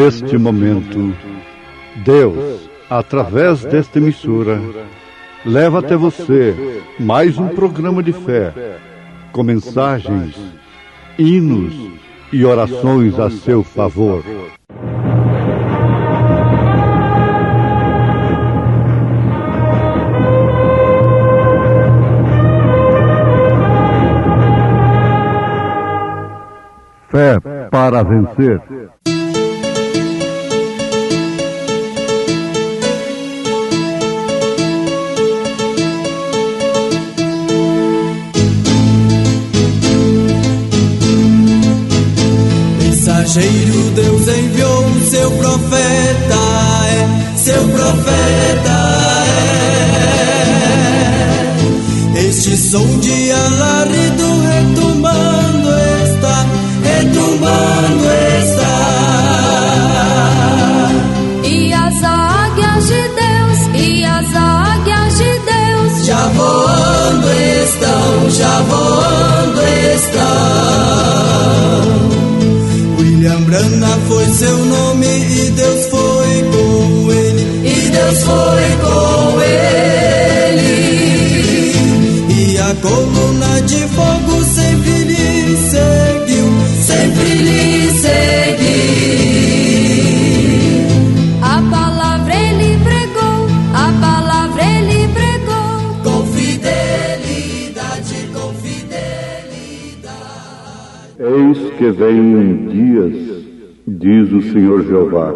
Neste momento, Deus, através desta emissora, leva até você mais um programa de fé, com mensagens, hinos e orações a seu favor. Fé para vencer. Mensageiro, Deus enviou o seu profeta, seu profeta é. Este som de alarido retumbando está, retumbando está. E as águias de Deus, e as águias de Deus já voando estão, já voando estão. William Branham foi seu nome e Deus foi com ele, e Deus foi com ele. E a coluna de fogo sempre lhe seguiu, sempre lhe seguiu. A palavra ele pregou, a palavra ele pregou. Com fidelidade, com fidelidade. Eis que vem dias, diz o Senhor Jeová,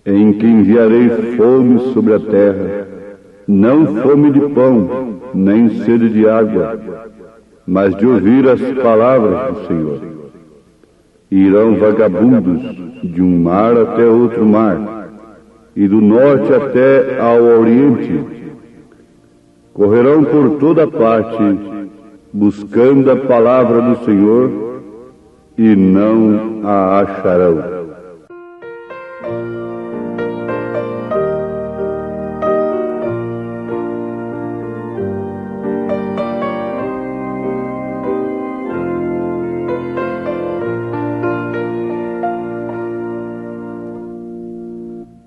em que enviarei fome sobre a terra, não fome de pão, nem sede de água, mas de ouvir as palavras do Senhor. Irão vagabundos de um mar até outro mar, e do norte até ao oriente. Correrão por toda parte, buscando a palavra do Senhor, e não a acharão.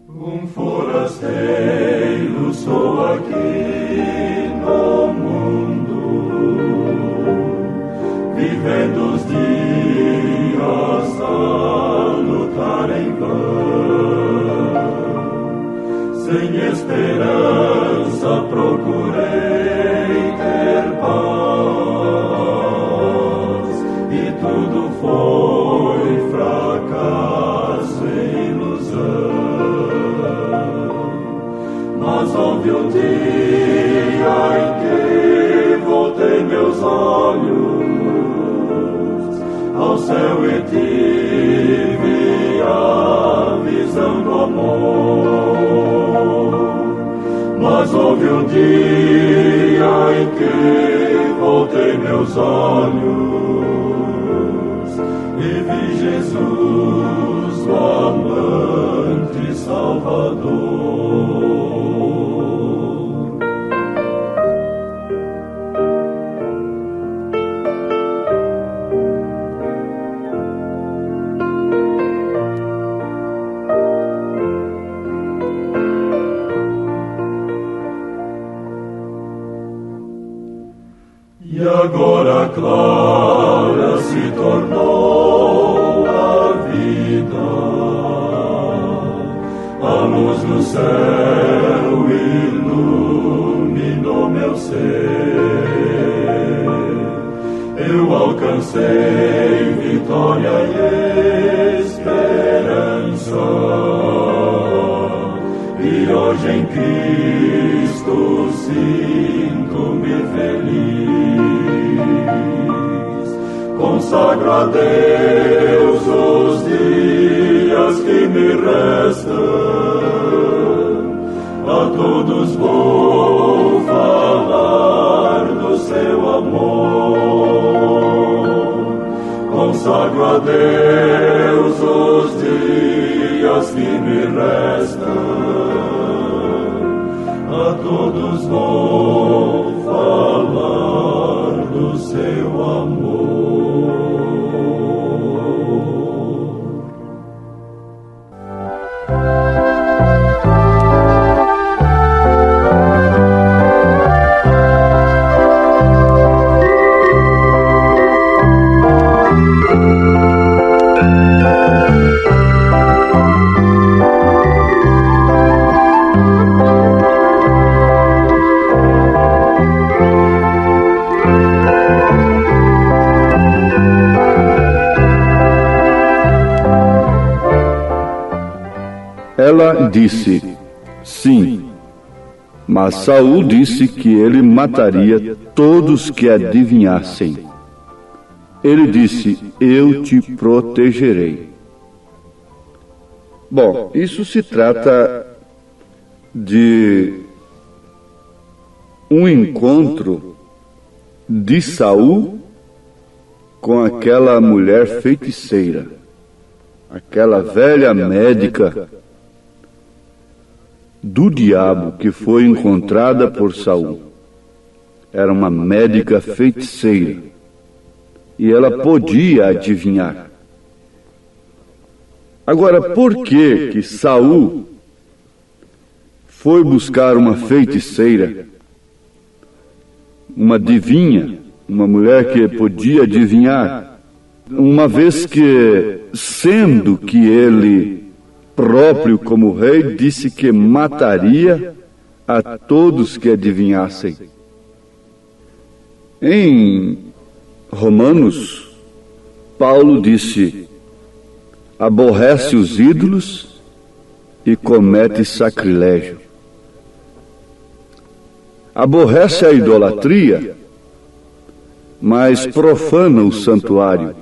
Um forasteiro sou aqui no mundo, vivendo os dias a lutar em vão. Sem esperança procurei ter paz, e tudo foi fracasso e ilusão. Mas houve um dia em que voltei meus olhos ao céu e tive a visão do amor. Mas houve um dia em que voltei meus olhos e vi Jesus, o amante Salvador. E agora clara se tornou a vida, a luz do céu iluminou meu ser. Eu alcancei vitória e esperança, e hoje em Cristo sinto-me feliz. Consagro a Deus os dias que me restam, a todos vou falar do seu amor. Consagro a Deus os dias que me restam, a todos vou falar do seu amor. pai disse: sim. Mas Saul disse que ele mataria todos que adivinhassem. Ele disse: eu te protegerei. Bom, isso se trata de um encontro de Saul com aquela mulher feiticeira, aquela velha médica do diabo que foi encontrada por Saul. Era uma médica feiticeira e ela podia adivinhar. Agora, por que Saul foi buscar uma feiticeira, uma adivinha, uma mulher que podia adivinhar, uma vez que, sendo que ele próprio como rei, disse que mataria a todos que adivinhassem? Em Romanos, Paulo disse: aborrece os ídolos e comete sacrilégio. Aborrece a idolatria, mas profana o santuário,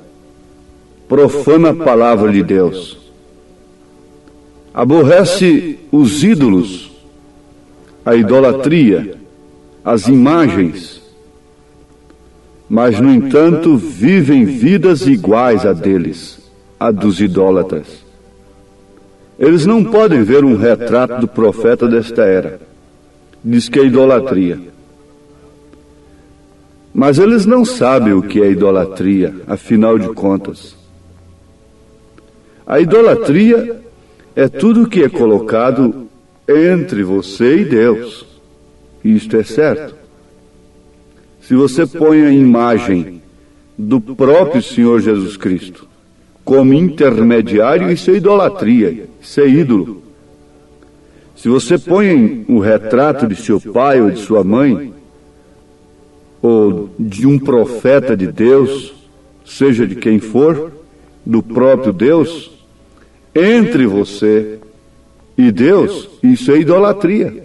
profana a palavra de Deus. Aborrece os ídolos, a idolatria, as imagens, mas, no entanto, vivem vidas iguais a deles, a dos idólatras. Eles não podem ver um retrato do profeta desta era. Diz que é idolatria. Mas eles não sabem o que é idolatria, afinal de contas. A idolatria é tudo que é colocado entre você e Deus. Isto é certo. Se você põe a imagem do próprio Senhor Jesus Cristo como intermediário, isso é idolatria, isso é ídolo. Se você põe o retrato de seu pai ou de sua mãe, ou de um profeta de Deus, seja de quem for, do próprio Deus, entre você e Deus, isso é idolatria.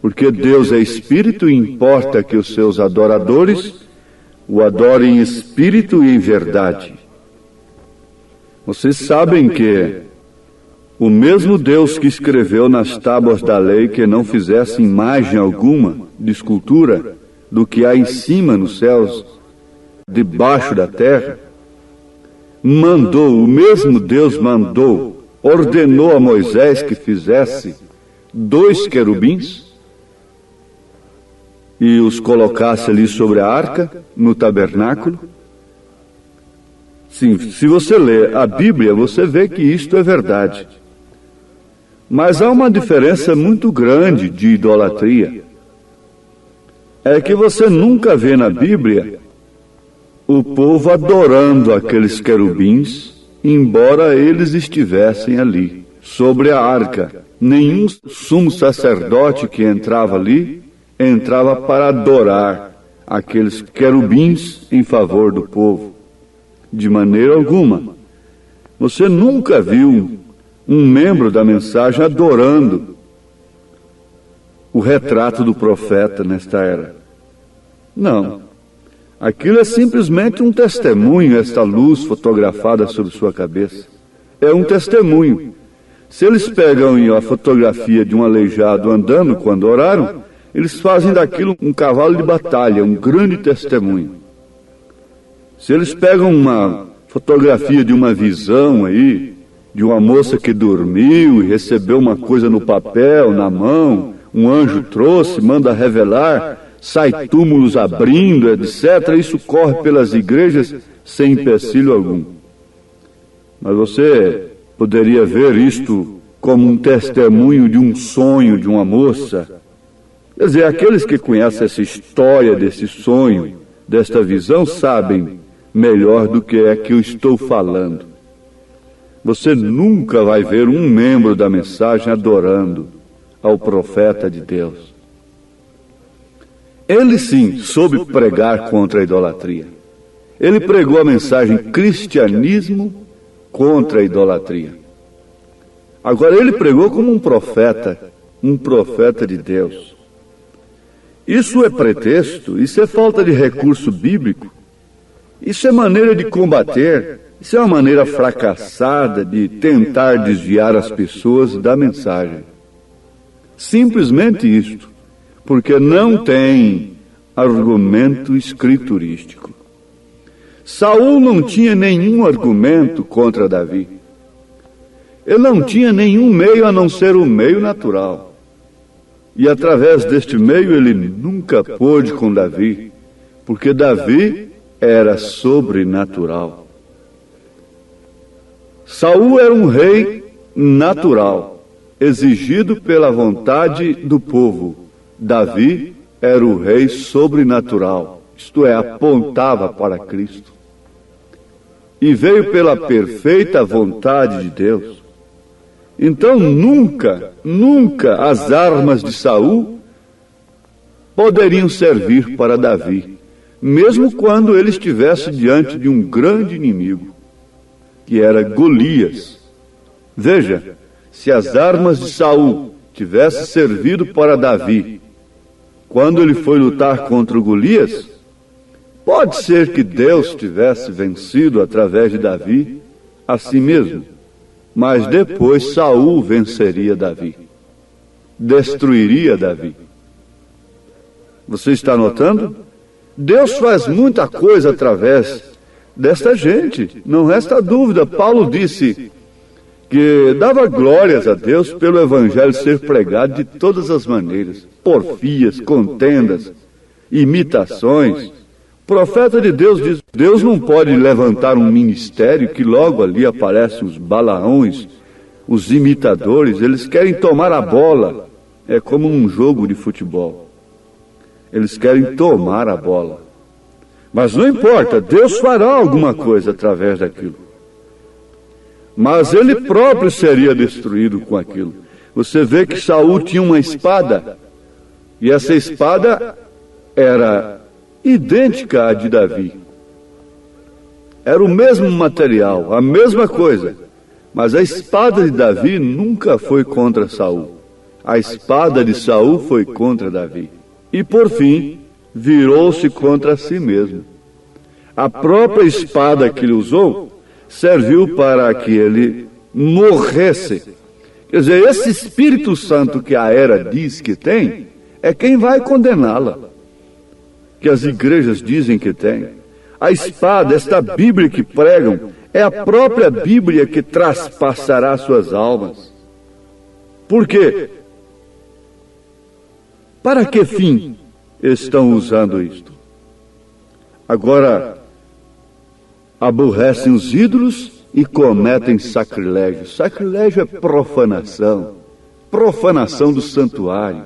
Porque Deus é espírito e importa que os seus adoradores o adorem em espírito e em verdade. Vocês sabem que o mesmo Deus que escreveu nas tábuas da lei que não fizesse imagem alguma de escultura do que há em cima nos céus, debaixo da terra, o mesmo Deus ordenou a Moisés que fizesse 2 querubins e os colocasse ali sobre a arca, no tabernáculo. Sim, se você ler a Bíblia, você vê que isto é verdade. Mas há uma diferença muito grande de idolatria. É que você nunca vê na Bíblia o povo adorando aqueles querubins, embora eles estivessem ali, sobre a arca. Nenhum sumo sacerdote que entrava ali, entrava para adorar aqueles querubins em favor do povo. De maneira alguma. Você nunca viu um membro da mensagem adorando o retrato do profeta nesta era. Não. Aquilo é simplesmente um testemunho, esta luz fotografada sobre sua cabeça. É um testemunho. Se eles pegam a fotografia de um aleijado andando quando oraram, eles fazem daquilo um cavalo de batalha, um grande testemunho. Se eles pegam uma fotografia de uma visão aí, de uma moça que dormiu e recebeu uma coisa no papel, na mão, um anjo trouxe, manda revelar, sai túmulos abrindo, etc. Isso corre pelas igrejas sem empecilho algum. Mas você poderia ver isto como um testemunho de um sonho de uma moça. Quer dizer, aqueles que conhecem essa história desse sonho, desta visão, sabem melhor do que é que eu estou falando. Você nunca vai ver um membro da mensagem adorando ao profeta de Deus. Ele sim soube pregar contra a idolatria. Ele pregou a mensagem cristianismo contra a idolatria. Agora, ele pregou como um profeta de Deus. Isso é pretexto, isso é falta de recurso bíblico, isso é maneira de combater, isso é uma maneira fracassada de tentar desviar as pessoas da mensagem. Simplesmente isto, porque não tem argumento escriturístico. Saul não tinha nenhum argumento contra Davi. Ele não tinha nenhum meio a não ser o meio natural. E através deste meio ele nunca pôde com Davi, porque Davi era sobrenatural. Saul era um rei natural, exigido pela vontade do povo. Davi era o rei sobrenatural, isto é, apontava para Cristo. E veio pela perfeita vontade de Deus. Então nunca as armas de Saul poderiam servir para Davi, mesmo quando ele estivesse diante de um grande inimigo, que era Golias. Veja, se as armas de Saul tivessem servido para Davi, quando ele foi lutar contra o Golias, pode ser que Deus tivesse vencido através de Davi a si mesmo. Mas depois Saul venceria Davi, destruiria Davi. Você está notando? Deus faz muita coisa através desta gente, não resta dúvida. Paulo disse que dava glórias a Deus pelo evangelho ser pregado de todas as maneiras, porfias, contendas, imitações. O profeta de Deus diz: Deus não pode levantar um ministério que logo ali aparecem os balaões, os imitadores, eles querem tomar a bola. É como um jogo de futebol. Eles querem tomar a bola. Mas não importa, Deus fará alguma coisa através daquilo. Mas ele próprio seria destruído com aquilo. Você vê que Saul tinha uma espada, e essa espada era idêntica à de Davi. Era o mesmo material, a mesma coisa. Mas a espada de Davi nunca foi contra Saul. A espada de Saul foi contra Davi. E por fim, virou-se contra si mesmo. A própria espada que ele usou serviu para que ele morresse. Quer dizer, esse Espírito Santo que a era diz que tem, é quem vai condená-la, que as igrejas dizem que tem. A espada, esta Bíblia que pregam, é a própria Bíblia que traspassará suas almas. Por quê? Para que fim estão usando isto? Agora, aborrecem os ídolos e cometem sacrilégio. Sacrilégio é profanação, profanação do santuário.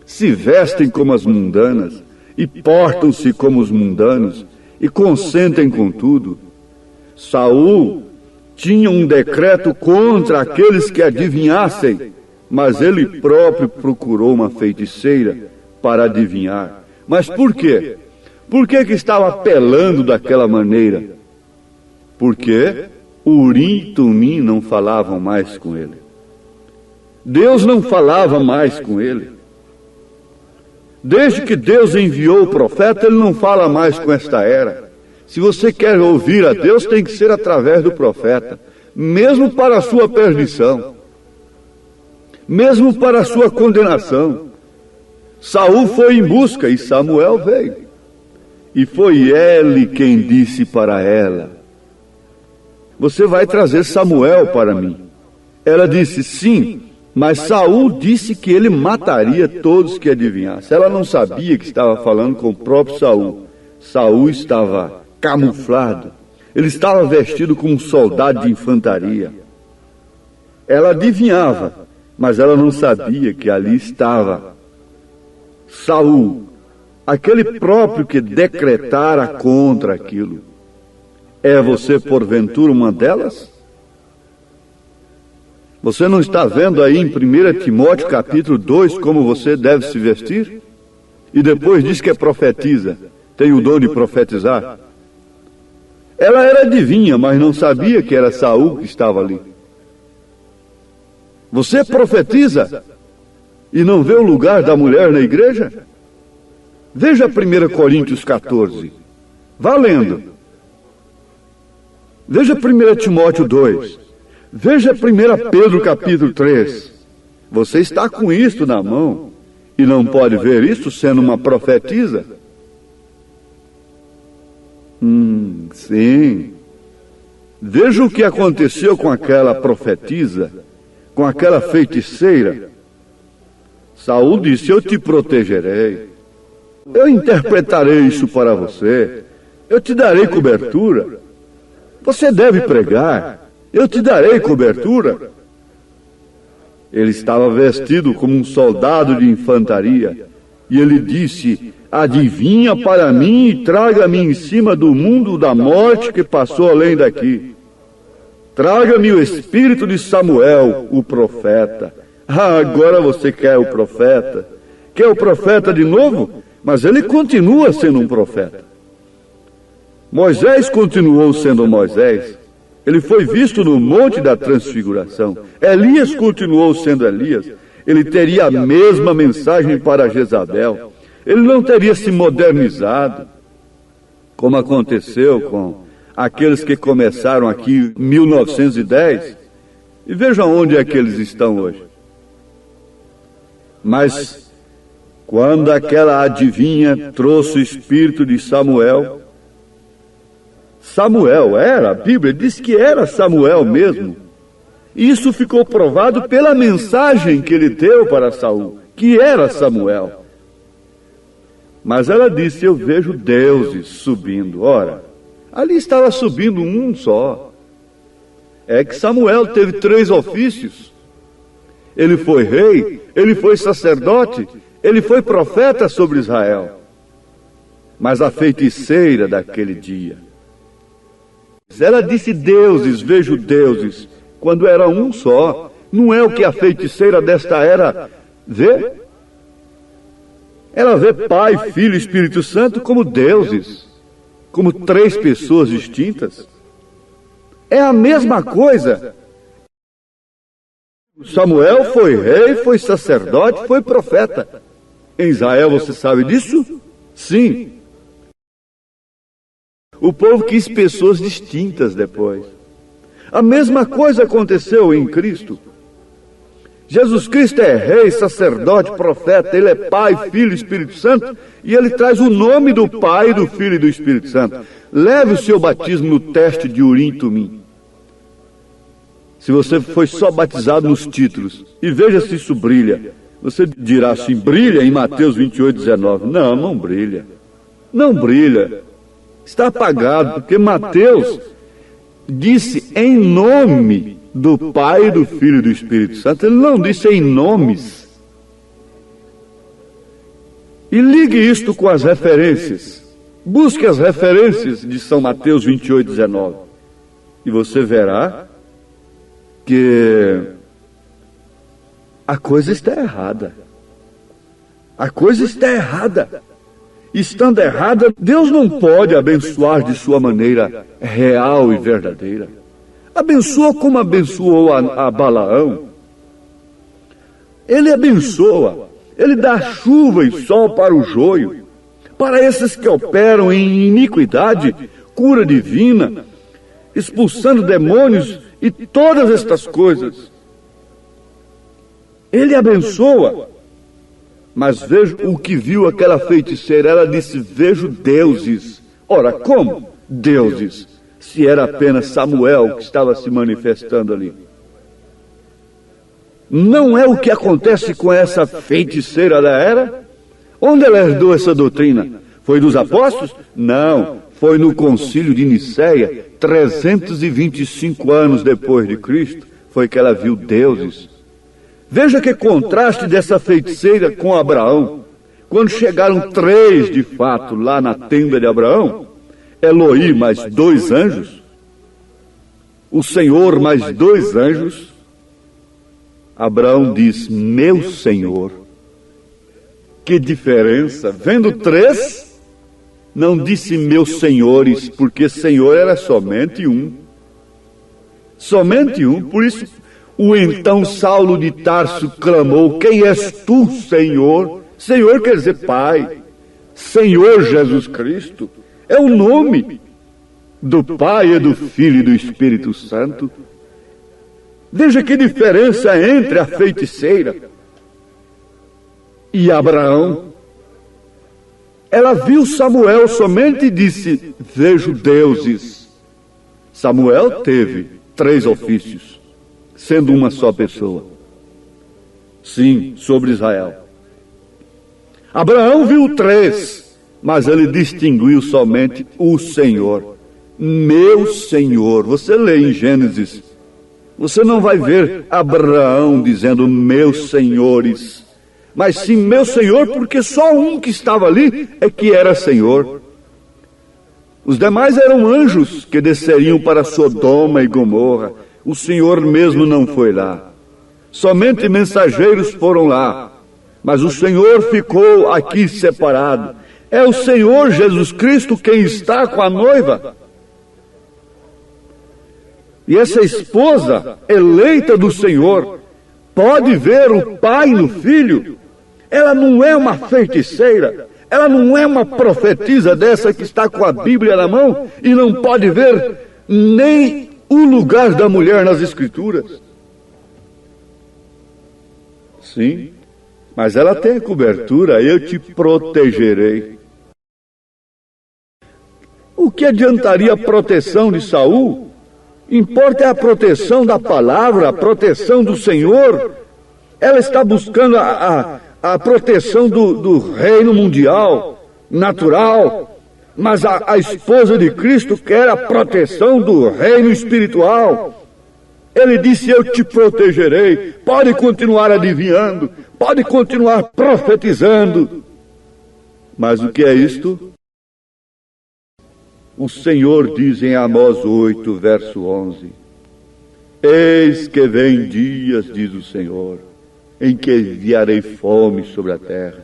Se vestem como as mundanas e portam-se como os mundanos e consentem com tudo. Saul tinha um decreto contra aqueles que adivinhassem, mas ele próprio procurou uma feiticeira para adivinhar. Mas por quê? Por que estava apelando daquela maneira? Porque Urim e Tumim não falavam mais com ele. Deus não falava mais com ele. Desde que Deus enviou o profeta, ele não fala mais com esta era. Se você quer ouvir a Deus, tem que ser através do profeta, mesmo para a sua perdição, mesmo para a sua condenação. Saul foi em busca e Samuel veio. E foi ele quem disse para ela: você vai trazer Samuel para mim. Ela disse: sim, mas Saul disse que ele mataria todos que adivinhassem. Ela não sabia que estava falando com o próprio Saul. Saul estava camuflado. Ele estava vestido como um soldado de infantaria. Ela adivinhava, mas ela não sabia que ali estava Saul, aquele próprio que decretara contra aquilo. É você, porventura, uma delas? Você não está vendo aí em 1 Timóteo capítulo 2 como você deve se vestir? E depois diz que é profetiza, tem o dom de profetizar. Ela era adivinha, mas não sabia que era Saul que estava ali. Você profetiza e não vê o lugar da mulher na igreja? Veja 1 Coríntios 14. Vá lendo. Veja 1 Timóteo 2. Veja 1 Pedro capítulo 3. Você está com isto na mão e não pode ver isto sendo uma profetisa? Sim. Veja o que aconteceu com aquela profetisa, com aquela feiticeira. Saul disse: eu te protegerei. Eu interpretarei isso para você. Eu te darei cobertura. Você deve pregar. Eu te darei cobertura. Ele estava vestido como um soldado de infantaria. E ele disse: adivinha para mim e traga-me em cima do mundo da morte que passou além daqui. Traga-me o espírito de Samuel, o profeta. Agora você quer o profeta? Quer o profeta de novo? Mas ele continua sendo um profeta. Moisés continuou sendo Moisés. Ele foi visto no Monte da Transfiguração. Elias continuou sendo Elias. Ele teria a mesma mensagem para Jezabel. Ele não teria se modernizado, como aconteceu com aqueles que começaram aqui em 1910. E vejam onde é que eles estão hoje. Mas, quando aquela adivinha trouxe o espírito de Samuel, a Bíblia diz que era Samuel mesmo. Isso ficou provado pela mensagem que ele deu para Saul, que era Samuel. Mas ela disse: eu vejo deuses subindo. Ora, ali estava subindo um só. É que Samuel teve 3 ofícios. Ele foi rei, ele foi sacerdote, ele foi profeta sobre Israel. Mas a feiticeira daquele dia, ela disse: deuses, vejo deuses, quando era um só. Não é o que a feiticeira desta era vê? Ela vê Pai, Filho e Espírito Santo como deuses, como 3 pessoas distintas. É a mesma coisa. Samuel foi rei, foi sacerdote, foi profeta. Em Israel, você sabe disso? Sim. O povo quis pessoas distintas depois. A mesma coisa aconteceu em Cristo. Jesus Cristo é rei, sacerdote, profeta. Ele é Pai, Filho e Espírito Santo. E ele traz o nome do Pai, do Filho e do Espírito Santo. Leve o seu batismo no teste de Urim e Tumim. Se você foi só batizado nos títulos, e veja se isso brilha. Você dirá assim: brilha em Mateus 28, 19. Não, não brilha. Não brilha. Está apagado, porque Mateus disse em nome do Pai, do Filho e do Espírito Santo. Ele não disse em nomes. E ligue isto com as referências. Busque as referências de São Mateus 28, 19. E você verá que a coisa está errada. A coisa está errada. Estando errada, Deus não pode abençoar de sua maneira real e verdadeira. Abençoa como abençoou a Balaão. Ele abençoa. Ele dá chuva e sol para o joio. Para esses que operam em iniquidade, cura divina, expulsando demônios e todas estas coisas. Ele abençoa. Mas veja o que viu aquela feiticeira. Ela disse: vejo deuses. Ora, como deuses? Se era apenas Samuel que estava se manifestando ali. Não é o que acontece com essa feiticeira da era? Onde ela herdou essa doutrina? Foi dos apóstolos? Não, foi no concílio de Nicéia, 325 anos depois de Cristo, foi que ela viu deuses. Veja que contraste dessa feiticeira com Abraão. Quando chegaram 3 de fato lá na tenda de Abraão, Eloí mais 2 anjos, o Senhor mais 2 anjos, Abraão diz: meu Senhor. Que diferença! Vendo 3, não disse meus senhores, porque Senhor era somente um. Somente um. Por isso, O então Saulo de Tarso clamou: quem és tu, Senhor? Senhor quer dizer Pai. Senhor Jesus Cristo é o nome do Pai, e do Filho e do Espírito Santo. Veja que diferença entre a feiticeira e Abraão. Ela viu Samuel somente e disse: vejo deuses. Samuel teve 3 ofícios, sendo uma só pessoa. Sim, sobre Israel. Abraão viu 3, mas ele distinguiu somente o Senhor. Meu Senhor. Você lê em Gênesis, você não vai ver Abraão dizendo meus senhores, mas sim meu Senhor, porque só um que estava ali é que era Senhor. Os demais eram anjos que desceriam para Sodoma e Gomorra. O Senhor mesmo não foi lá. Somente mensageiros foram lá. Mas o Senhor ficou aqui separado. É o Senhor Jesus Cristo quem está com a noiva. E essa esposa eleita do Senhor pode ver o Pai no Filho. Ela não é uma feiticeira. Ela não é uma profetisa dessa que está com a Bíblia na mão e não pode ver nem o lugar da mulher nas Escrituras. Sim, mas ela tem cobertura. Eu te protegerei. O que adiantaria a proteção de Saul? Importa é a proteção da palavra, a proteção do Senhor. Ela está buscando a proteção do reino mundial, natural, mas a esposa de Cristo quer a proteção do reino espiritual. Ele disse: eu te protegerei. Pode continuar adivinhando, pode continuar profetizando, mas o que é isto? O Senhor diz em Amós 8, verso 11: eis que vem dias, diz o Senhor, em que enviarei fome sobre a terra,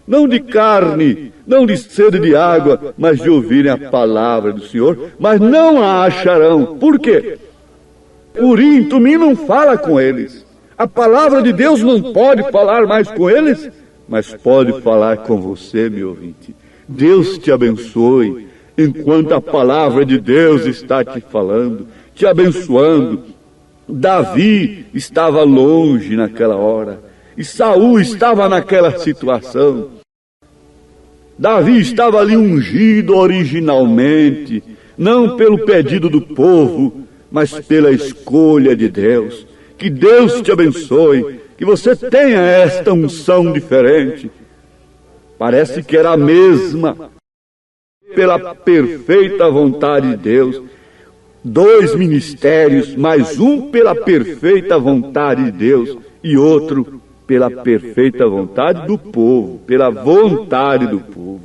não de carne, não de sede de água, mas de ouvirem a palavra do Senhor, mas não a acharão. Por quê? Urim, Tumim não fala com eles. A palavra de Deus não pode falar mais com eles, mas pode falar com você, meu ouvinte. Deus te abençoe, enquanto a palavra de Deus está te falando, te abençoando. Davi estava longe naquela hora, e Saul estava naquela situação. Davi estava ali ungido originalmente, não pelo pedido do povo, mas pela escolha de Deus. Que Deus te abençoe, que você tenha esta unção diferente. Parece que era a mesma, pela perfeita vontade de Deus. 2 ministérios, mas um pela perfeita vontade de Deus e outro pela perfeita vontade do povo, pela vontade do povo.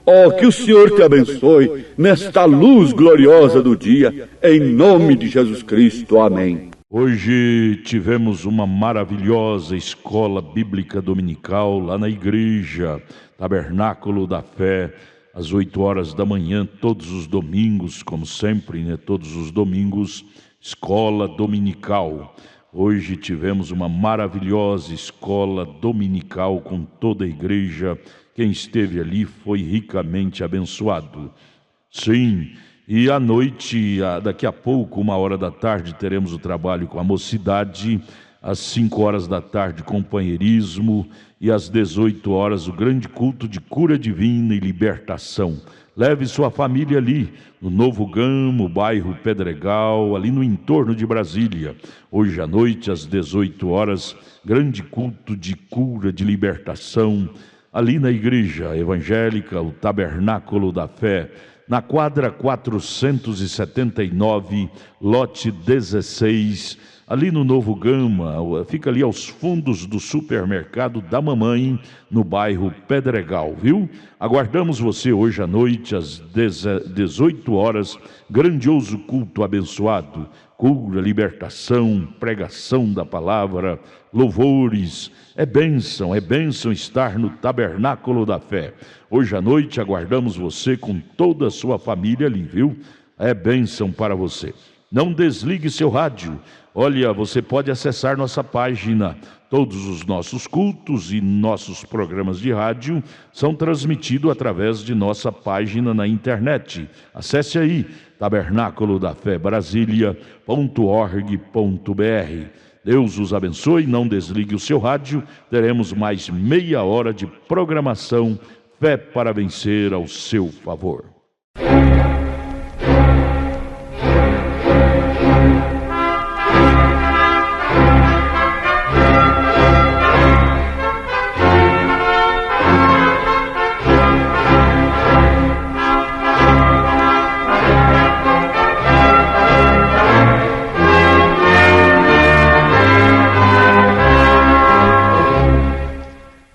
Oh, que o Senhor te abençoe nesta luz gloriosa do dia, em nome de Jesus Cristo. Amém. Hoje tivemos uma maravilhosa escola bíblica dominical lá na igreja Tabernáculo da Fé, às 8 horas da manhã, todos os domingos, como sempre, né? Todos os domingos, escola dominical. Hoje tivemos uma maravilhosa escola dominical com toda a igreja. Quem esteve ali foi ricamente abençoado. Sim, e à noite, daqui a pouco, 1h da tarde, teremos o trabalho com a mocidade. Às 5 horas da tarde, companheirismo, e às 18 horas, o grande culto de cura divina e libertação. Leve sua família ali, no Novo Gamo, bairro Pedregal, ali no entorno de Brasília. Hoje à noite, às 18 horas, grande culto de cura, de libertação, ali na igreja evangélica, o Tabernáculo da Fé, na quadra 479, lote 16, ali no Novo Gama, fica ali aos fundos do supermercado da mamãe, no bairro Pedregal, viu? Aguardamos você hoje à noite, às 18 horas, grandioso culto abençoado, cura, libertação, pregação da palavra, louvores. É bênção estar no Tabernáculo da Fé. Hoje à noite aguardamos você com toda a sua família ali, viu? É bênção para você. Não desligue seu rádio. Olha, você pode acessar nossa página. Todos os nossos cultos e nossos programas de rádio são transmitidos através de nossa página na internet. Acesse aí, tabernaclodafebrasilia.org.br. Deus os abençoe, não desligue o seu rádio. Teremos mais meia hora de programação Fé para Vencer ao seu favor.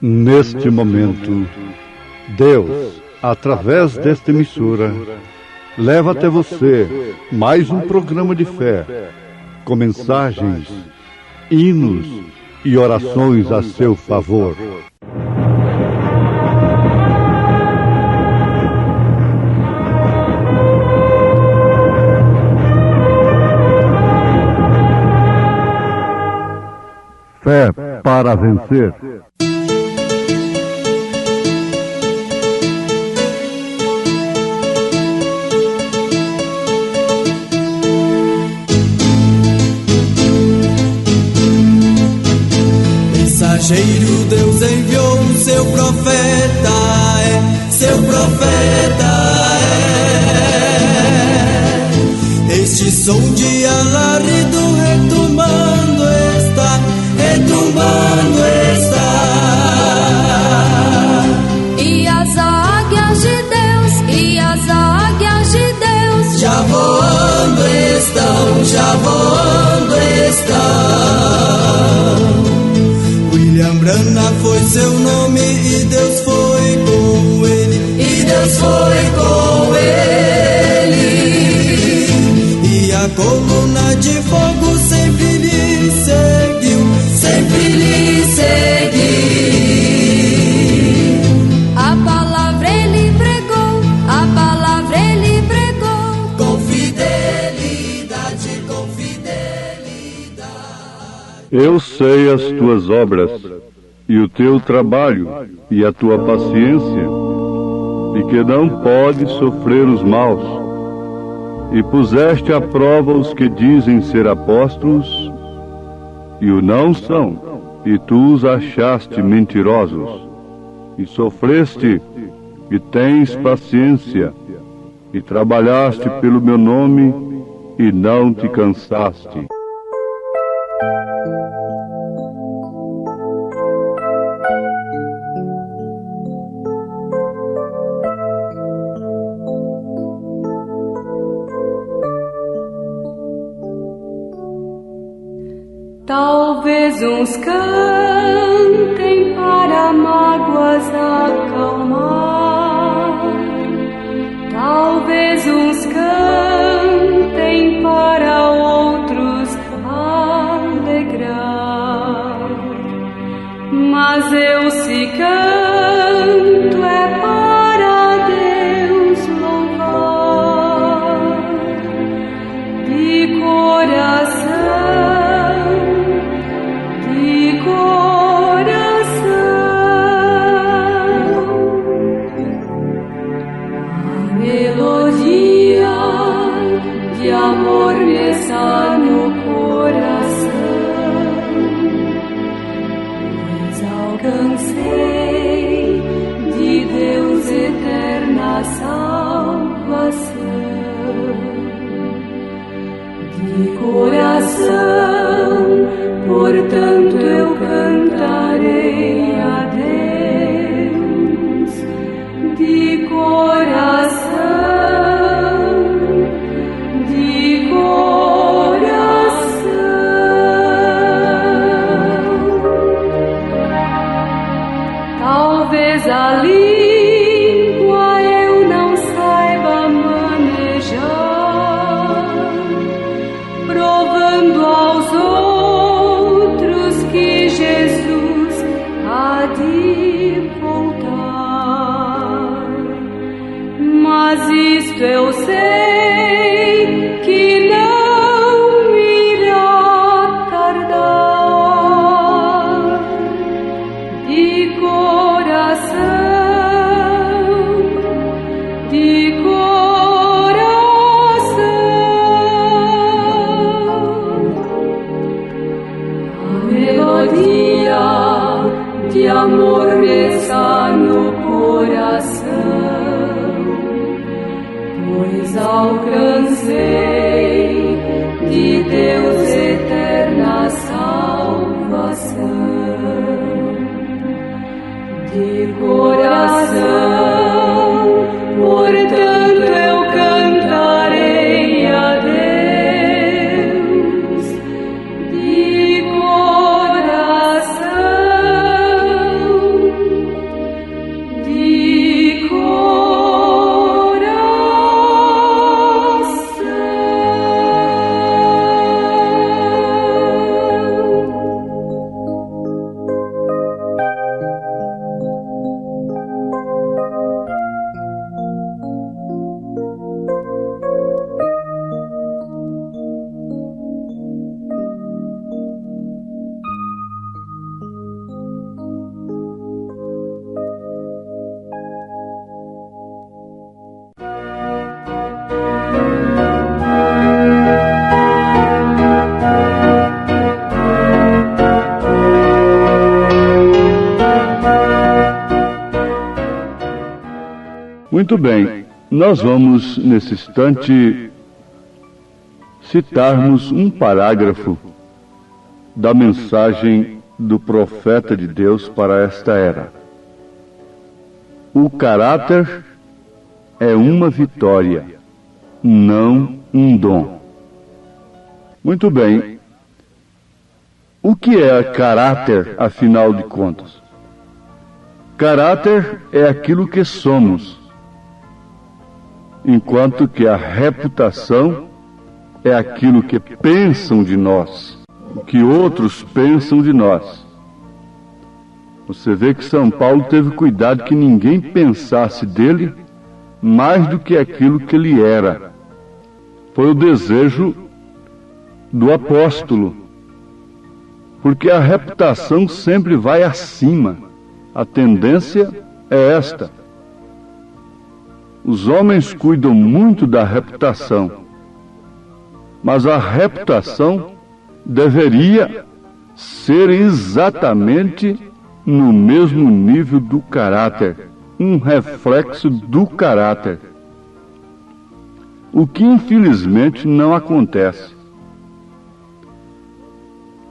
Neste momento, Deus, através desta emissora, leva até você mais um programa de fé, com mensagens, hinos e orações a seu favor. Fé para vencer. Mensageiro Deus enviou o seu profeta, seu profeta Este som de alarido retumbando está, retumbando está. E as águias de Deus, e as águias de Deus já voando estão, já voando estão. William Branham foi seu nome e Deus foi com ele, e Deus foi com ele. E a coluna de fogo sempre lhe seguiu, sempre lhe seguiu. A palavra ele pregou, a palavra ele pregou. Com fidelidade, com fidelidade. Eu sei as tuas obras, e o teu trabalho, e a tua paciência, e que não podes sofrer os maus, e puseste à prova os que dizem ser apóstolos, e o não são, e tu os achaste mentirosos, e sofreste, e tens paciência, e trabalhaste pelo meu nome, e não te cansaste. Talvez uns cantem para mágoas acalmar, talvez uns cantem para outros alegrar, mas eu se canto é para Deus louvar de coração. De amor me está no coração, pois alcancei de Deus eterna salvação. De coração, portanto eu cantarei a Deus. De coração. A língua eu não saiba manejar, provando aos outros que Jesus há de voltar. Mas isto eu sei que não Muito bem, nós vamos, nesse instante, citarmos um parágrafo da mensagem do profeta de Deus para esta era. O caráter é uma vitória, não um dom. Muito bem, o que é caráter, afinal de contas? Caráter é aquilo que somos, enquanto que a reputação é aquilo que pensam de nós, o que outros pensam de nós. Você vê que São Paulo teve cuidado que ninguém pensasse dele mais do que aquilo que ele era. Foi o desejo do apóstolo, porque a reputação sempre vai acima. A tendência é esta. Os homens cuidam muito da reputação, mas a reputação deveria ser exatamente no mesmo nível do caráter, um reflexo do caráter. O que infelizmente não acontece.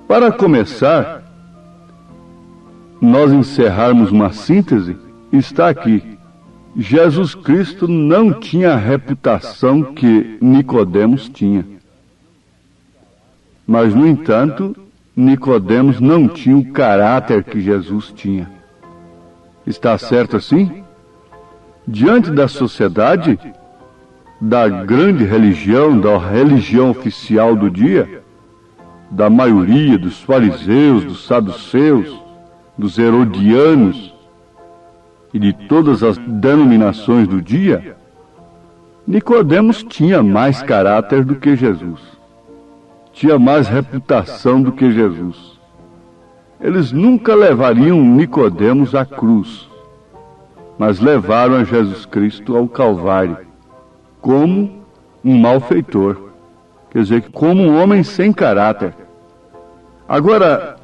Para começar, nós encerrarmos uma síntese, está aqui. Jesus Cristo não tinha a reputação que Nicodemos tinha. Mas, no entanto, Nicodemos não tinha o caráter que Jesus tinha. Está certo assim? Diante da sociedade, da grande religião, da religião oficial do dia, da maioria dos fariseus, dos saduceus, dos herodianos, e de todas as denominações do dia, Nicodemos tinha mais caráter do que Jesus. Tinha mais reputação do que Jesus. Eles nunca levariam Nicodemos à cruz, mas levaram a Jesus Cristo ao Calvário, como um malfeitor, quer dizer, como um homem sem caráter. Agora,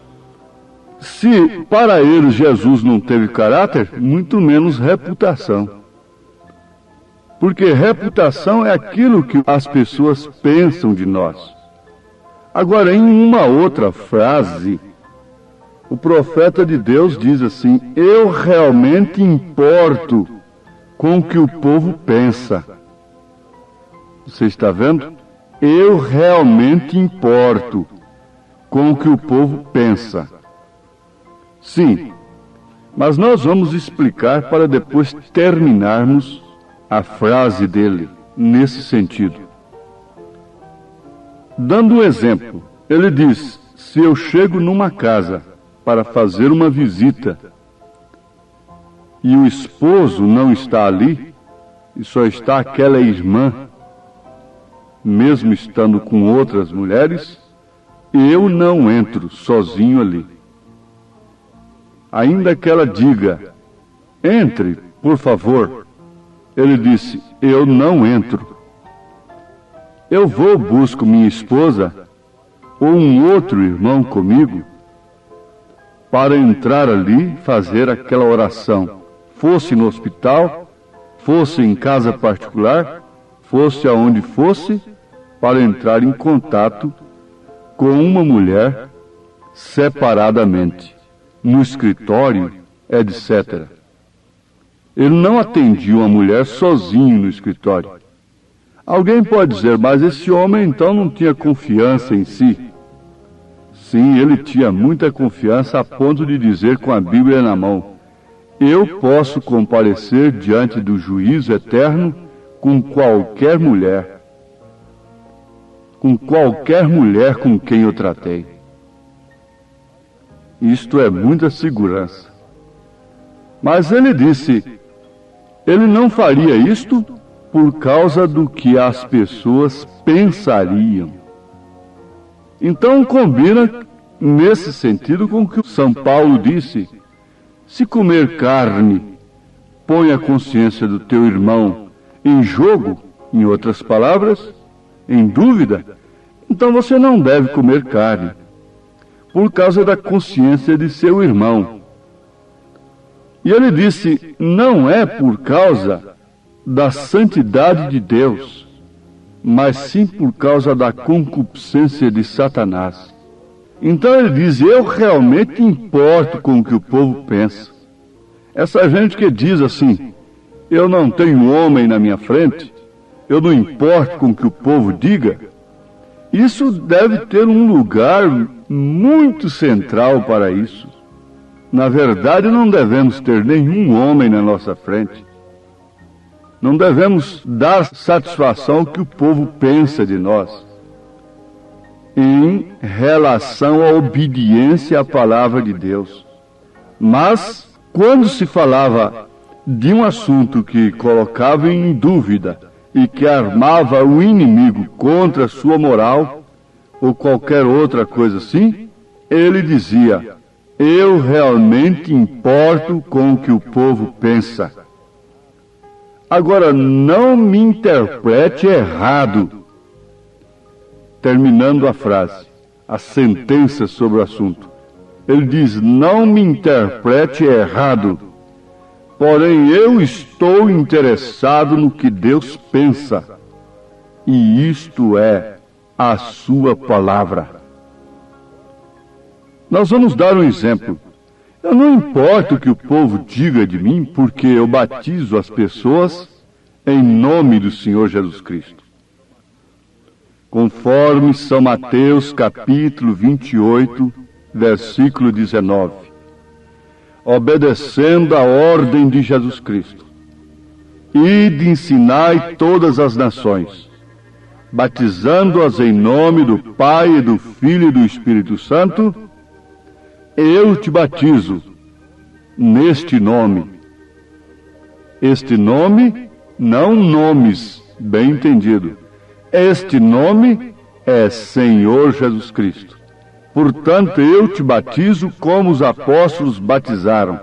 se para eles Jesus não teve caráter, muito menos reputação. Porque reputação é aquilo que as pessoas pensam de nós. Agora, em uma outra frase, o profeta de Deus diz assim: eu realmente importo com o que o povo pensa. Você está vendo? Eu realmente importo com o que o povo pensa. Sim, mas nós vamos explicar para depois terminarmos a frase dele nesse sentido. Dando um exemplo, ele diz: se eu chego numa casa para fazer uma visita e o esposo não está ali, e só está aquela irmã, mesmo estando com outras mulheres, eu não entro sozinho ali. Ainda que ela diga: entre, por favor, ele disse: eu não entro. Eu vou, busco minha esposa ou um outro irmão comigo para entrar ali, fazer aquela oração, fosse no hospital, fosse em casa particular, fosse aonde fosse, para entrar em contato com uma mulher separadamente, no escritório, etc. Ele não atendia uma mulher sozinho no escritório. Alguém pode dizer, mas esse homem então não tinha confiança em si. Sim, ele tinha muita confiança a ponto de dizer com a Bíblia na mão: eu posso comparecer diante do juízo eterno com qualquer mulher com quem eu tratei. Isto é muita segurança. Mas ele disse, ele não faria isto por causa do que as pessoas pensariam. Então combina nesse sentido com o que São Paulo disse: se comer carne põe a consciência do teu irmão em jogo, em outras palavras, em dúvida, então você não deve comer carne, por causa da consciência de seu irmão. E ele disse, não é por causa da santidade de Deus, mas sim por causa da concupiscência de Satanás. Então ele diz, eu realmente importo com o que o povo pensa. Essa gente que diz assim, eu não tenho homem na minha frente, eu não importo com o que o povo diga, isso deve ter um lugar muito central para isso. Na verdade, não devemos ter nenhum homem na nossa frente. Não devemos dar satisfação ao que o povo pensa de nós, em relação à obediência à palavra de Deus. Mas, quando se falava de um assunto que colocava em dúvida e que armava o inimigo contra a sua moral, ou qualquer outra coisa assim, ele dizia, eu realmente importo com o que o povo pensa. Agora, não me interprete errado. Terminando a frase, a sentença sobre o assunto. Ele diz, não me interprete errado, porém eu estou interessado no que Deus pensa, e isto é a sua palavra. Nós vamos dar um exemplo. Eu não importo o que o povo diga de mim, porque eu batizo as pessoas em nome do Senhor Jesus Cristo. Conforme São Mateus, capítulo 28, versículo 19. Obedecendo a ordem de Jesus Cristo. Ide ensinai todas as nações, batizando-as em nome do Pai, e do Filho e do Espírito Santo. Eu te batizo neste nome. Este nome, não nomes, bem entendido. Este nome é Senhor Jesus Cristo. Portanto, eu te batizo como os apóstolos batizaram.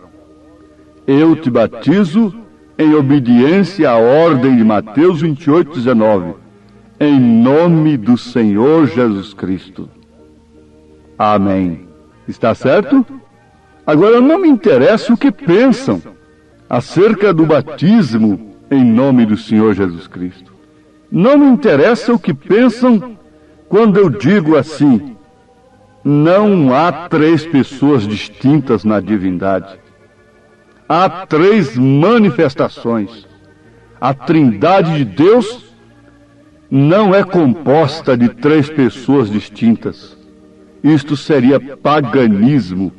Eu te batizo em obediência à ordem de Mateus 28, 19. Em nome do Senhor Jesus Cristo. Amém. Está certo? Agora, não me interessa o que pensam acerca do batismo em nome do Senhor Jesus Cristo. Não me interessa o que pensam quando eu digo assim, não há três pessoas distintas na divindade. Há três manifestações. A Trindade de Deus não é composta de três pessoas distintas. Isto seria paganismo.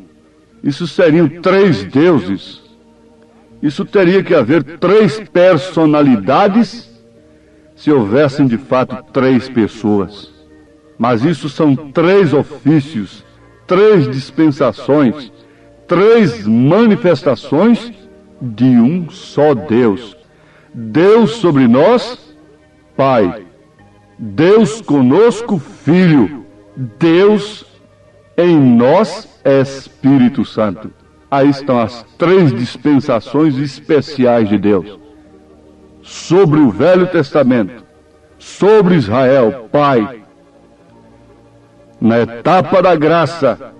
Isso seriam três deuses. Isso teria que haver três personalidades se houvessem de fato três pessoas. Mas isso são três ofícios, três dispensações, três manifestações de um só Deus. Deus sobre nós, Pai. Deus conosco, Filho. Deus em nós, Espírito Santo. Aí estão as três dispensações especiais de Deus. Sobre o Velho Testamento, sobre Israel, Pai. Na etapa da graça,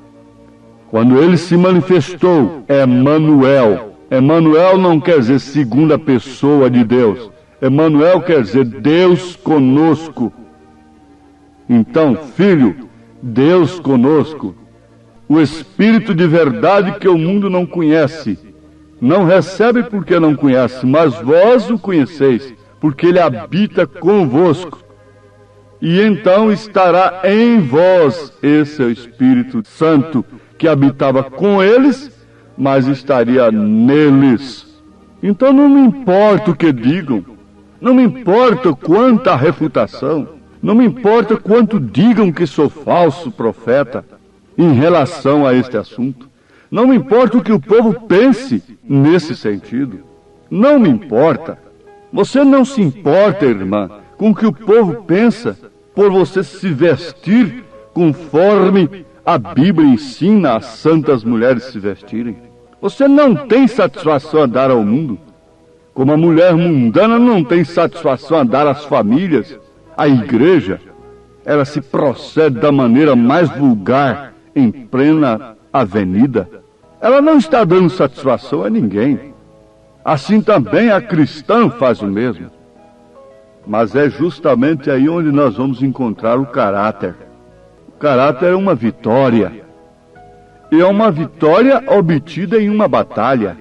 quando ele se manifestou, Emanuel. Emanuel não quer dizer segunda pessoa de Deus. Emanuel quer dizer Deus conosco. Então, Filho, Deus conosco. O Espírito de verdade que o mundo não conhece, Não recebe porque não conhece, mas vós o conheceis, porque ele habita convosco. E então estará em vós esse é o Espírito Santo que habitava com eles, mas estaria neles. Então não me importa o que digam, não me importa quanta refutação, não me importa quanto digam que sou falso profeta em relação a este assunto. Não me importa o que o povo pense nesse sentido. Não me importa. Você não se importa, irmã, com o que o povo pensa por você se vestir conforme a Bíblia ensina as santas mulheres se vestirem. Você não tem satisfação a dar ao mundo, como a mulher mundana não tem satisfação a dar às famílias, à igreja. Ela se procede da maneira mais vulgar em plena avenida. Ela não está dando satisfação a ninguém. Assim também a cristã faz o mesmo. Mas é justamente aí onde nós vamos encontrar o caráter. O caráter é uma vitória. E é uma vitória obtida em uma batalha.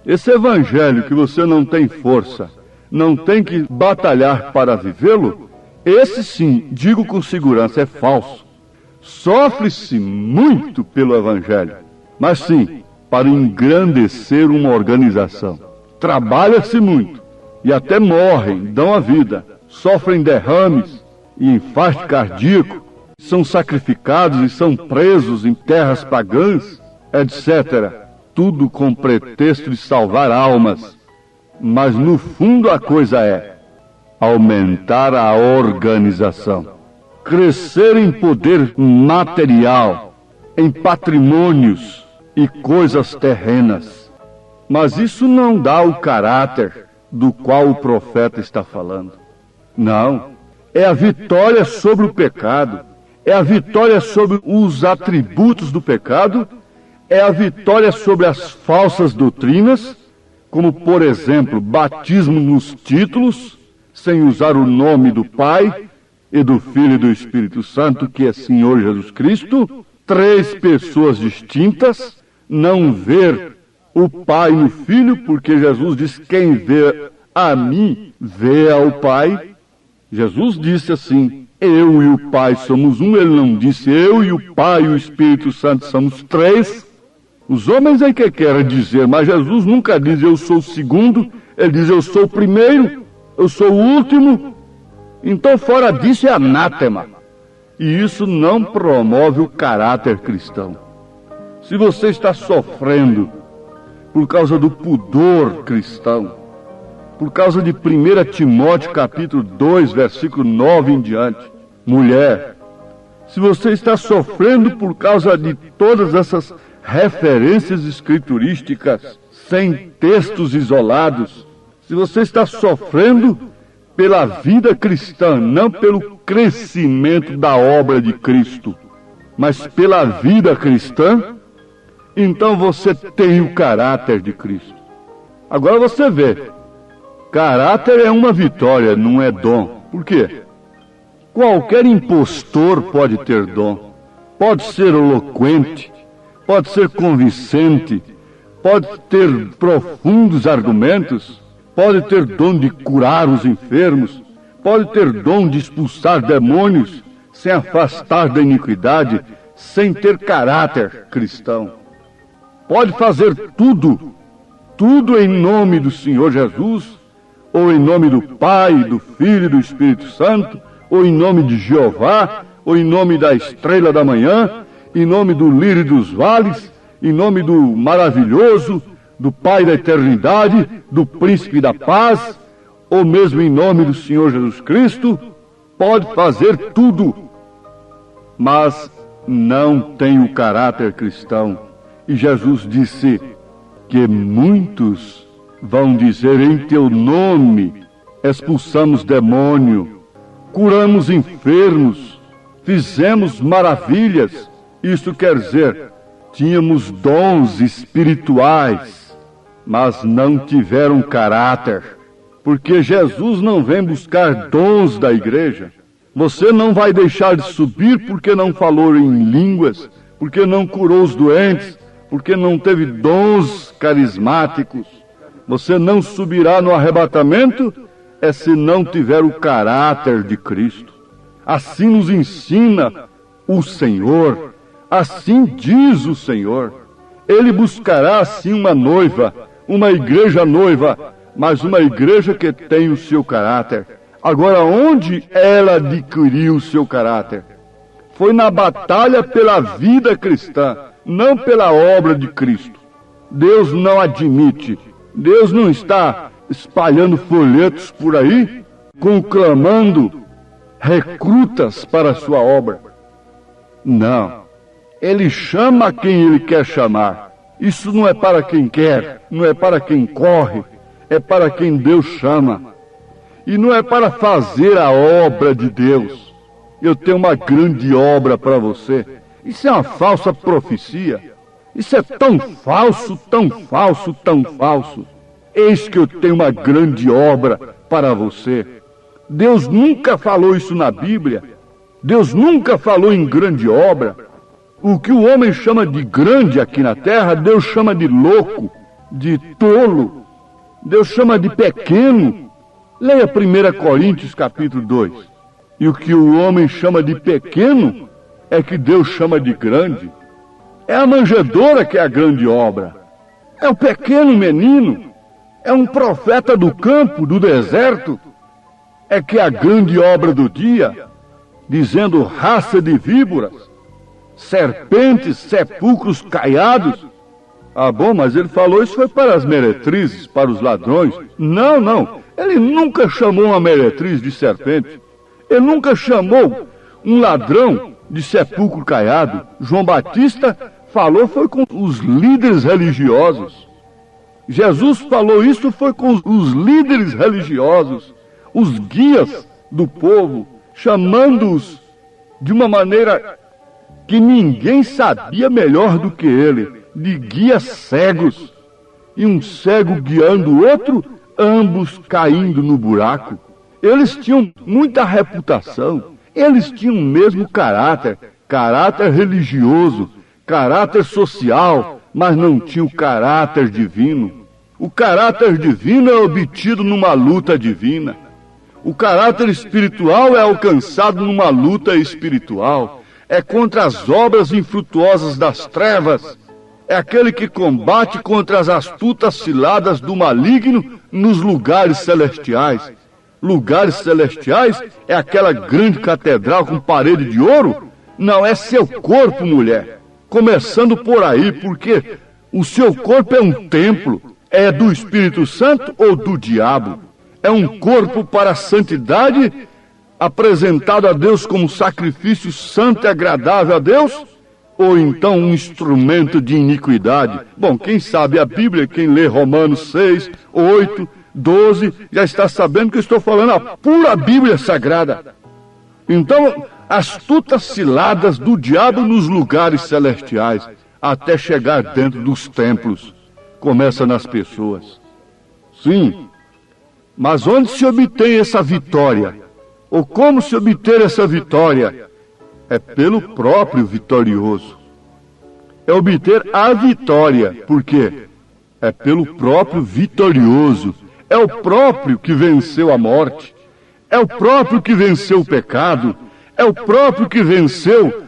Esse evangelho que você não tem força, não tem que batalhar para vivê-lo, esse sim, digo com segurança, é falso. Sofre-se muito pelo evangelho, mas sim, para engrandecer uma organização. Trabalha-se muito, e até morrem, dão a vida, sofrem derrames e infarto cardíaco, são sacrificados e são presos em terras pagãs, etc. Tudo com pretexto de salvar almas. Mas no fundo a coisa é aumentar a organização, crescer em poder material, em patrimônios e coisas terrenas. Mas isso não dá o caráter do qual o profeta está falando. Não, é a vitória sobre o pecado, é a vitória sobre os atributos do pecado, é a vitória sobre as falsas doutrinas, como, por exemplo, batismo nos títulos, sem usar o nome do Pai e do Filho e do Espírito Santo, que é Senhor Jesus Cristo, 3 pessoas distintas, não ver o Pai no Filho, porque Jesus diz, quem vê a mim, vê ao Pai. Jesus disse assim, eu e o Pai somos um, ele não disse, eu e o Pai e o Espírito Santo somos 3. Os homens é que querem dizer, mas Jesus nunca diz, eu sou o segundo, ele diz, eu sou o primeiro, eu sou o último. Então fora disso é anátema. E isso não promove o caráter cristão. Se você está sofrendo por causa do pudor cristão, por causa de 1 Timóteo capítulo 2, versículo 9 em diante, mulher, se você está sofrendo por causa de todas essas referências escriturísticas, sem textos isolados, se você está sofrendo pela vida cristã, não pelo crescimento da obra de Cristo, mas pela vida cristã, então você tem o caráter de Cristo. Agora você vê, caráter é uma vitória, não é dom. Por quê? Qualquer impostor pode ter dom, pode ser eloquente, pode ser convincente, pode ter profundos argumentos, pode ter dom de curar os enfermos, pode ter dom de expulsar demônios, sem afastar da iniquidade, sem ter caráter cristão. Pode fazer tudo, tudo em nome do Senhor Jesus, ou em nome do Pai, do Filho e do Espírito Santo, ou em nome de Jeová, ou em nome da estrela da manhã, em nome do lírio dos vales, em nome do maravilhoso, do Pai da eternidade, do príncipe da paz, ou mesmo em nome do Senhor Jesus Cristo, pode fazer tudo, mas não tem o caráter cristão. E Jesus disse que muitos vão dizer em teu nome, expulsamos demônio, curamos enfermos, fizemos maravilhas. Isto quer dizer, tínhamos dons espirituais, mas não tiveram caráter, porque Jesus não vem buscar dons da igreja. Você não vai deixar de subir porque não falou em línguas, porque não curou os doentes, porque não teve dons carismáticos. Você não subirá no arrebatamento se não tiver o caráter de Cristo. Assim nos ensina o Senhor, assim diz o Senhor. Ele buscará assim uma noiva, uma igreja noiva, mas uma igreja que tem o seu caráter. Agora, onde ela adquiriu o seu caráter? Foi na batalha pela vida cristã, não pela obra de Cristo. Deus não admite, Deus não está espalhando folhetos por aí, conclamando recrutas para a sua obra. Não, Ele chama quem Ele quer chamar. Isso não é para quem quer, não é para quem corre, é para quem Deus chama. E não é para fazer a obra de Deus. Eu tenho uma grande obra para você. Isso é uma falsa profecia. Isso é tão falso, tão falso, tão falso. Eis que eu tenho uma grande obra para você. Deus nunca falou isso na Bíblia. Deus nunca falou em grande obra. O que o homem chama de grande aqui na terra, Deus chama de louco, de tolo. Deus chama de pequeno. Leia 1 Coríntios capítulo 2. E o que o homem chama de pequeno é que Deus chama de grande. É a manjedoura que é a grande obra. É o pequeno menino. É um profeta do campo, do deserto. É que é a grande obra do dia, dizendo raça de víboras, serpentes, sepulcros caiados. Ah, bom, mas ele falou isso foi para as meretrizes, para os ladrões. Não, não. Ele nunca chamou uma meretriz de serpente. Ele nunca chamou um ladrão de sepulcro caiado. João Batista falou foi com os líderes religiosos. Jesus falou isso foi com os líderes religiosos, os guias do povo, chamando-os de uma maneira que ninguém sabia melhor do que ele, de guias cegos. E um cego guiando o outro, ambos caindo no buraco. Eles tinham muita reputação, eles tinham o mesmo caráter, caráter religioso, caráter social, mas não tinham caráter divino. O caráter divino é obtido numa luta divina. O caráter espiritual é alcançado numa luta espiritual. É contra as obras infrutuosas das trevas. É aquele que combate contra as astutas ciladas do maligno nos lugares celestiais. Lugares celestiais é aquela grande catedral com parede de ouro? Não, é seu corpo, mulher. Começando por aí, porque o seu corpo é um templo. É do Espírito Santo ou do diabo? É um corpo para a santidade, apresentado a Deus como sacrifício santo e agradável a Deus? Ou então um instrumento de iniquidade? Bom, quem sabe a Bíblia, quem lê Romanos 6, 8, 12, já está sabendo que eu estou falando a pura Bíblia Sagrada. Então, astutas ciladas do diabo nos lugares celestiais, até chegar dentro dos templos. Começa nas pessoas. Sim, mas onde se obtém essa vitória? Ou como se obter essa vitória? É pelo próprio vitorioso. É obter a vitória. Por quê? É pelo próprio vitorioso. É o próprio que venceu a morte. É o próprio que venceu o pecado. É o próprio que venceu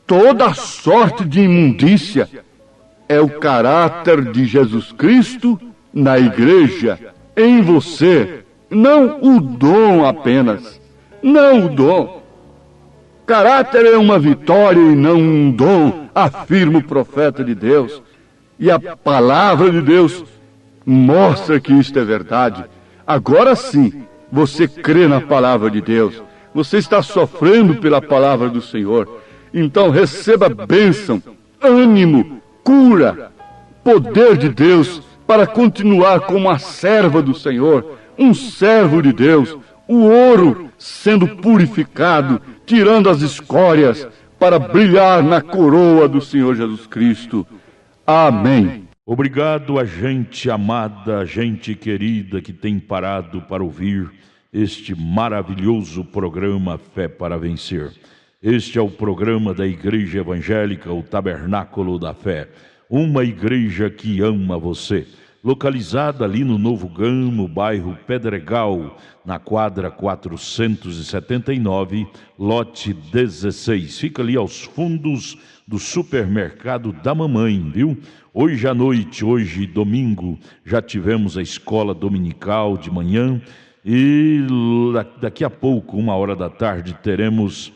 toda a sorte de imundícia. É o caráter de Jesus Cristo na igreja, em você. Não o dom apenas. Não o dom. Caráter é uma vitória e não um dom, afirma o profeta de Deus. E a palavra de Deus mostra que isto é verdade. Agora sim, você crê na palavra de Deus. Você está sofrendo pela palavra do Senhor. Então receba bênção, ânimo, cura, poder de Deus para continuar como a serva do Senhor, um servo de Deus, o ouro sendo purificado, tirando as escórias para brilhar na coroa do Senhor Jesus Cristo. Amém. Obrigado a gente amada, gente querida que tem parado para ouvir este maravilhoso programa Fé para Vencer. Este é o programa da Igreja Evangélica, o Tabernáculo da Fé. uma igreja que ama você. Localizada ali no Novo Gamo, bairro Pedregal, na quadra 479, lote 16. Fica ali aos fundos do supermercado da mamãe, viu? Hoje à noite, hoje domingo, já tivemos a escola dominical de manhã e daqui a pouco, 1h da tarde, teremos,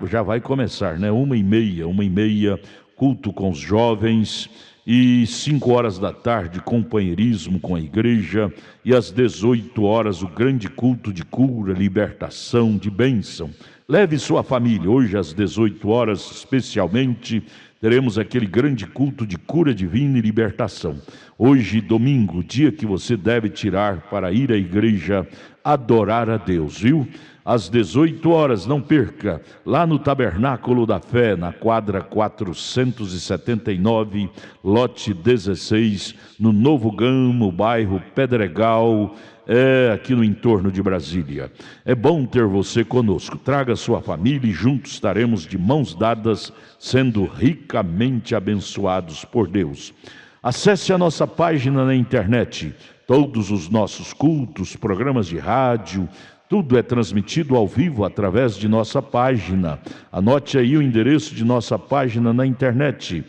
já vai começar, né? 1h30, culto com os jovens. E 5h da tarde, companheirismo com a igreja, e às 18h o grande culto de cura, libertação, de bênção. Leve sua família. Hoje às 18h especialmente teremos aquele grande culto de cura divina e libertação. Hoje, domingo, dia que você deve tirar para ir à igreja adorar a Deus, viu? Às 18h, não perca, lá no Tabernáculo da Fé, na quadra 479, lote 16, no Novo Gamo, bairro Pedregal, aqui no entorno de Brasília. É bom ter você conosco. Traga sua família e juntos estaremos de mãos dadas, sendo ricamente abençoados por Deus. Acesse a nossa página na internet. Todos os nossos cultos, programas de rádio, tudo é transmitido ao vivo através de nossa página. Anote aí o endereço de nossa página na internet: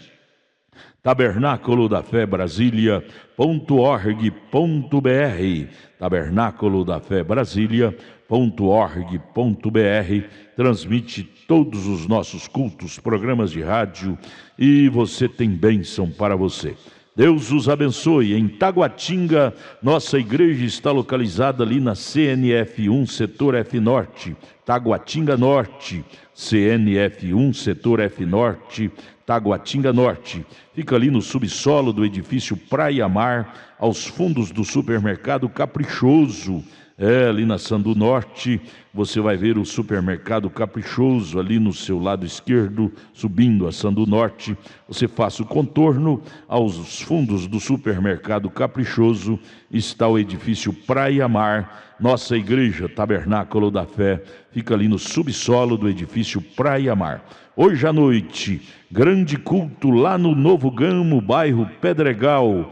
Tabernáculo da Fé Brasília.org.br. Tabernáculo da Fé Brasília.org.br. Transmite todos os nossos cultos, programas de rádio, e você tem bênção para você. Deus os abençoe. Em Taguatinga, nossa igreja está localizada ali na CNF1, setor F Norte, Taguatinga Norte, CNF1, setor F Norte, Taguatinga Norte. Fica ali no subsolo do edifício Praia Mar, aos fundos do supermercado Caprichoso. Ali na Sandu Norte, você vai ver o supermercado Caprichoso ali no seu lado esquerdo, subindo a Sandu Norte. Você faça o contorno, aos fundos do supermercado Caprichoso está o edifício Praia Mar. Nossa igreja Tabernáculo da Fé fica ali no subsolo do edifício Praia Mar. Hoje à noite, grande culto lá no Novo Gamo, bairro Pedregal.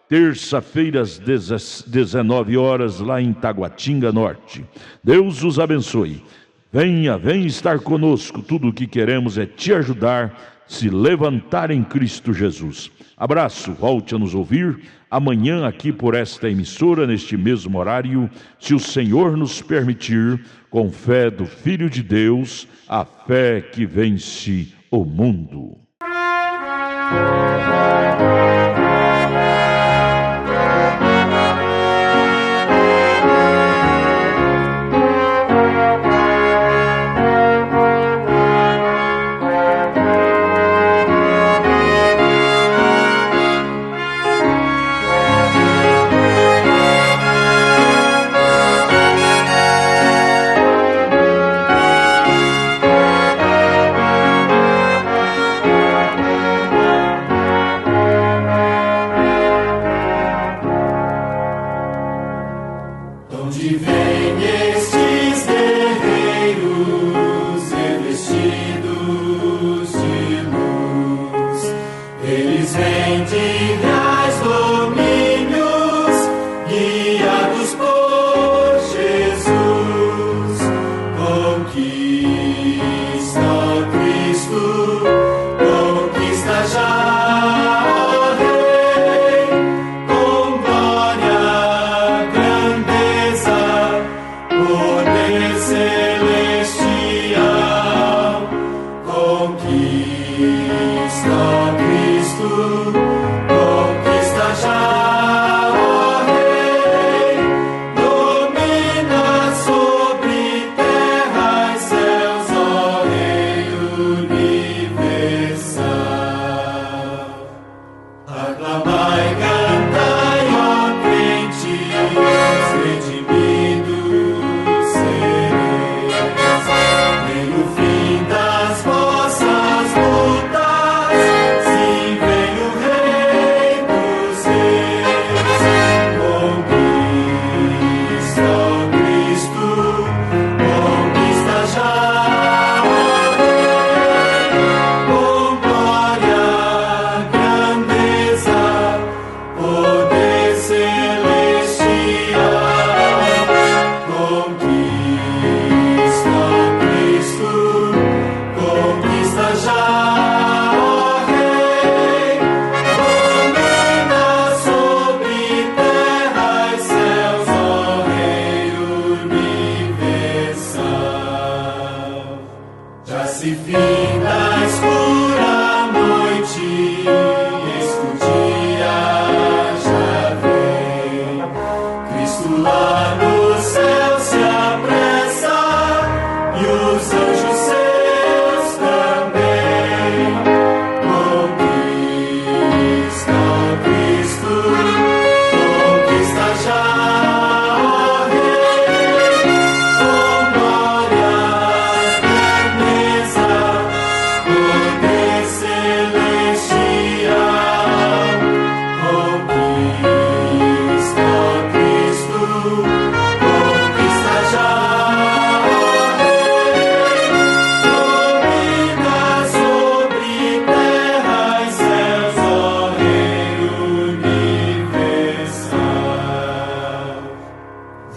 Terça-feira às 19h, lá em Taguatinga Norte. Deus os abençoe. Venha estar conosco. Tudo o que queremos é te ajudar, se levantar em Cristo Jesus. Abraço, volte a nos ouvir amanhã aqui por esta emissora, neste mesmo horário, se o Senhor nos permitir, com fé do Filho de Deus, a fé que vence o mundo. Oh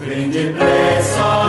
Vem depressa.